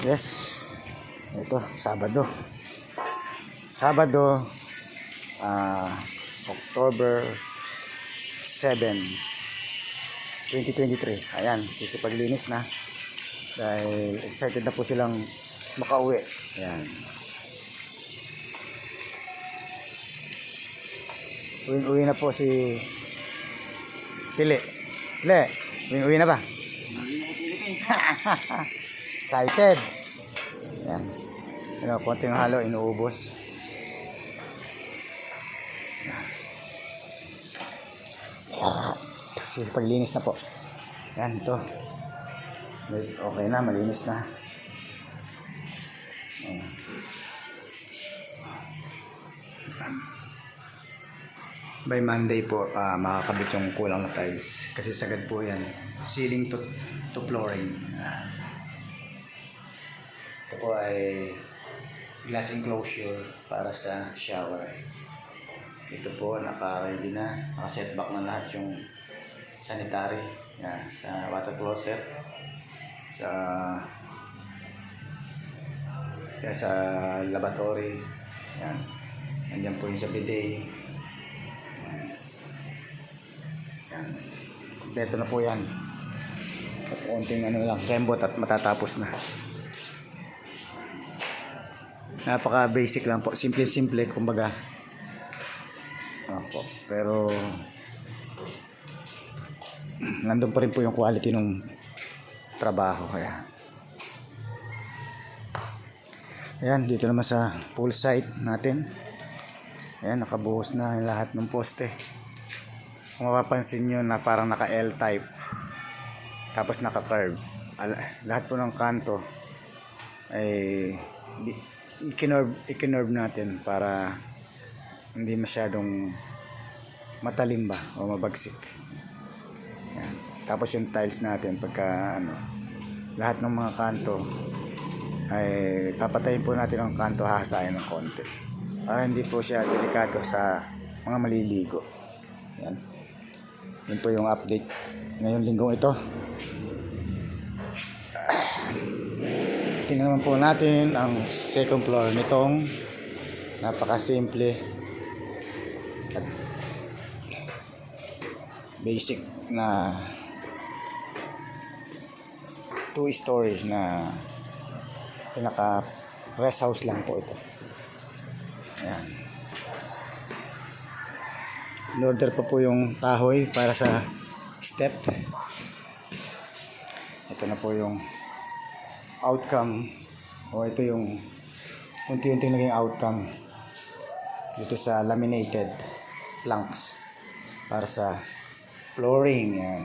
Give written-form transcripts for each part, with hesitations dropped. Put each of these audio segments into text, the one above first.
Yes, ito, Sabado. Sabado, October 7, 2023. Ayan, sisipaglinis na. Dahil excited na po silang makauwi. Ayan. Uwi na po si Pili. Pili, uwi na ba? Excited. Ayan. Ano, konting halo, inuubos. Paglinis na po. Ayan, ito. Okay na, malinis na. Ayan. By Monday po, makakabit yung kulang na tiles. Kasi sagad po yan. Ceiling to flooring. Ito po ay glass enclosure para sa shower. Ito po, naka-ready na. Naka-setback na lahat yung sanitary. Yan, sa water closet. Sa lavatory. Yan. Nandiyan po yung sa bidet. Yan. Kompleto na po yan. At konting lang, rembot at matatapos na. Napaka basic lang po, simple kumbaga. Opo, pero nandun pa rin po yung quality ng trabaho. Kaya ayan, dito naman sa pool site natin. Ayan, nakabuhos na yung lahat ng poste. Kung mapapansin nyo na parang naka L type, tapos naka curve. Lahat po ng kanto ay i-curve natin para hindi masyadong matalim ba o mabagsik. Yan. Tapos yung tiles natin pagka lahat ng mga kanto ay papatayin po natin ang kanto, hahasain ng konti para hindi po siya delikado sa mga maliligo. Yan. Yun po yung update ngayong linggong ito. Tingnan naman po natin ang second floor nitong napakasimple at basic na 2-story na pinaka rest house lang po ito. Ayan. In-order pa po yung kahoy para sa step. Ito na po yung outcome, o ito yung unti-unti naging outcome dito sa laminated planks para sa flooring. Yan.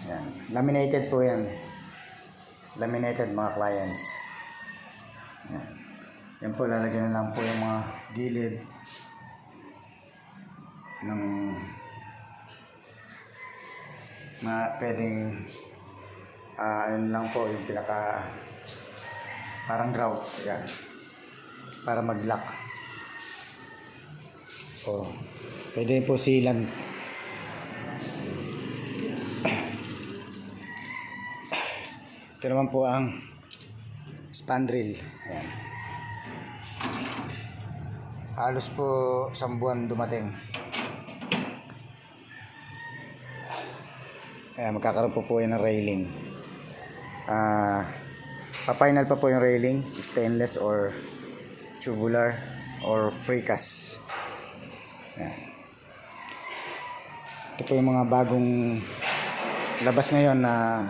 Yan. Laminated po yan. Laminated mga clients. Yan. Yan po, lalagyan na lang po yung mga gilid ng pwedeng ano lang po yung pinaka parang grout. Yan. Para mag-lock. O, pwede po sealant. Ito naman po ang spandrel. Ayan. Halos po 1 buwan dumating. Ayan, magkakaroon po yan ng railing. Pa-final pa po yung railing, stainless or tubular or precast. Ayan. Ito po yung mga bagong labas ngayon na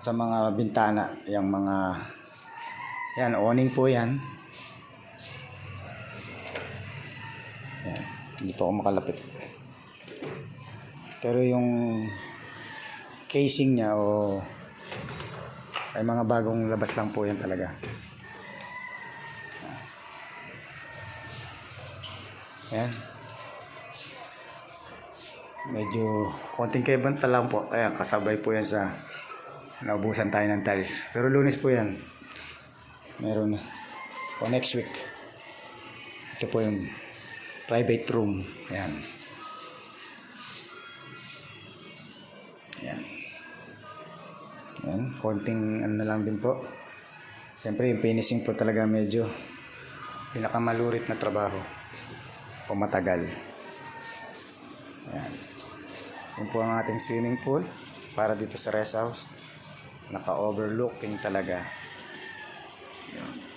sa mga bintana, yung mga yan, awning po yan. Yan, hindi po ako makalapit. Pero yung casing niya ay mga bagong labas lang po yan talaga. Yan. Medyo konting kebanta lang po. Kaya kasabay po yan sa naubusan tayo ng tiles. Pero Lunes po yan. Meron o next week. Ito po yung private room. Yan. Yan. Yan, konting ano na lang din po. Siyempre yung finishing po talaga medyo pinakamalurit na trabaho o matagal. Yan. Yun po ang ating swimming pool para dito sa rest house. Naka-overlooking talaga. Yan.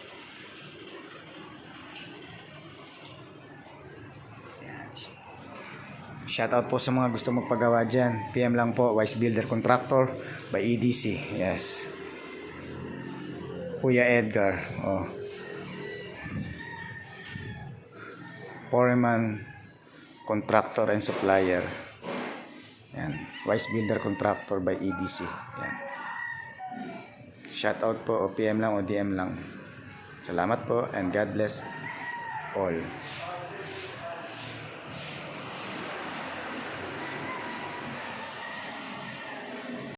Shoutout po sa mga gusto magpagawa dyan. PM lang po, Wise Builder Contractor by EDC. Yes. Kuya Edgar. Oh. Foreman Contractor and Supplier. Yan. Wise Builder Contractor by EDC. Yan. Shoutout po o PM lang o DM lang. Salamat po and God bless all.